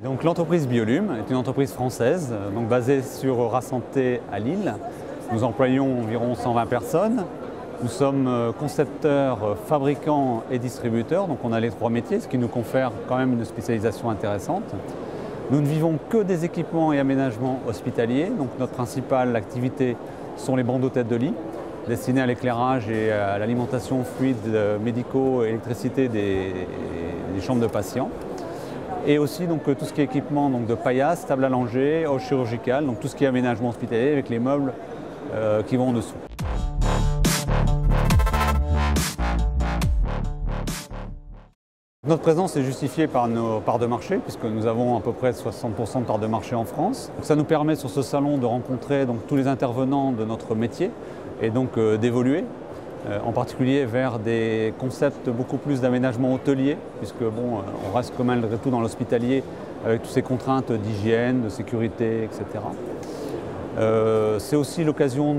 Donc l'entreprise Biolume est une entreprise française, donc basée sur Rassanté à Lille. Nous employons environ 120 personnes. Nous sommes concepteurs, fabricants et distributeurs, donc on a les trois métiers, ce qui nous confère quand même une spécialisation intéressante. Nous ne vivons que des équipements et aménagements hospitaliers, donc notre principale activité sont les bandeaux tête de lit, destinés à l'éclairage et à l'alimentation fluide médicaux et électricité des chambres de patients. Et aussi donc, tout ce qui est équipement donc, de paillasse, table à langer, hoche chirurgicale, donc tout ce qui est aménagement hospitalier avec les meubles qui vont en dessous. Notre présence est justifiée par nos parts de marché, puisque nous avons à peu près 60% de parts de marché en France. Donc, ça nous permet sur ce salon de rencontrer donc, tous les intervenants de notre métier et donc d'évoluer. En particulier vers des concepts beaucoup plus d'aménagement hôtelier, puisque bon, on reste quand même malgré tout dans l'hospitalier avec toutes ces contraintes d'hygiène, de sécurité, etc. C'est aussi l'occasion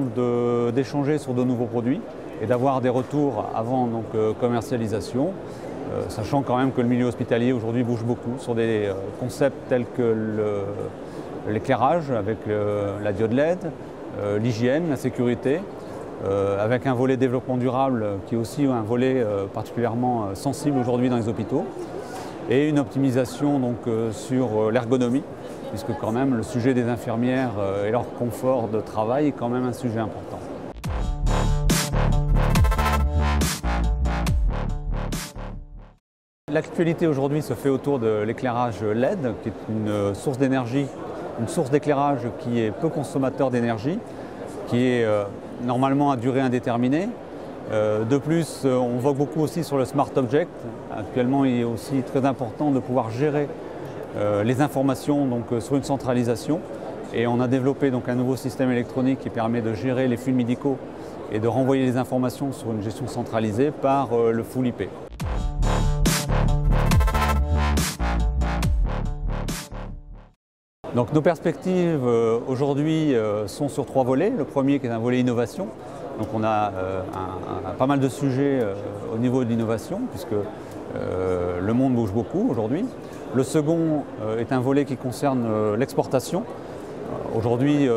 d'échanger sur de nouveaux produits et d'avoir des retours avant donc, commercialisation, sachant quand même que le milieu hospitalier aujourd'hui bouge beaucoup sur des concepts tels que l'éclairage avec la diode LED, l'hygiène, la sécurité, avec un volet développement durable qui est aussi un volet particulièrement sensible aujourd'hui dans les hôpitaux, et une optimisation donc, sur l'ergonomie, puisque quand même le sujet des infirmières et leur confort de travail est quand même un sujet important. L'actualité aujourd'hui se fait autour de l'éclairage LED, qui est une source d'énergie, une source d'éclairage qui est peu consommateur d'énergie, qui est normalement à durée indéterminée. De plus, on vogue beaucoup aussi sur le Smart Object. Actuellement, il est aussi très important de pouvoir gérer les informations donc, sur une centralisation. Et on a développé donc, un nouveau système électronique qui permet de gérer les flux médicaux et de renvoyer les informations sur une gestion centralisée par le full IP. Donc nos perspectives aujourd'hui sont sur trois volets. Le premier qui est un volet innovation. Donc on a pas mal de sujets au niveau de l'innovation puisque le monde bouge beaucoup aujourd'hui. Le second est un volet qui concerne l'exportation. Aujourd'hui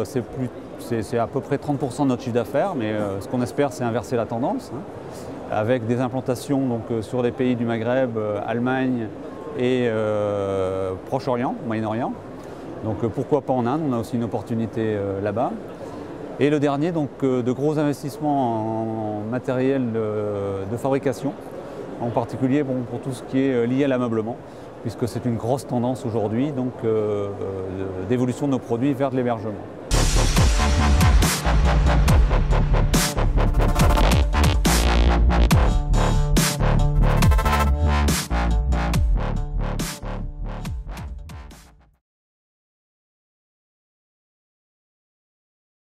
c'est à peu près 30% de notre chiffre d'affaires, mais ce qu'on espère c'est inverser la tendance, hein, avec des implantations donc, sur des pays du Maghreb, Allemagne et Proche-Orient, Moyen-Orient. Donc pourquoi pas en Inde, on a aussi une opportunité là-bas. Et le dernier, donc de gros investissements en matériel de fabrication, en particulier bon, pour tout ce qui est lié à l'ameublement, puisque c'est une grosse tendance aujourd'hui d'évolution de nos produits vers de l'hébergement.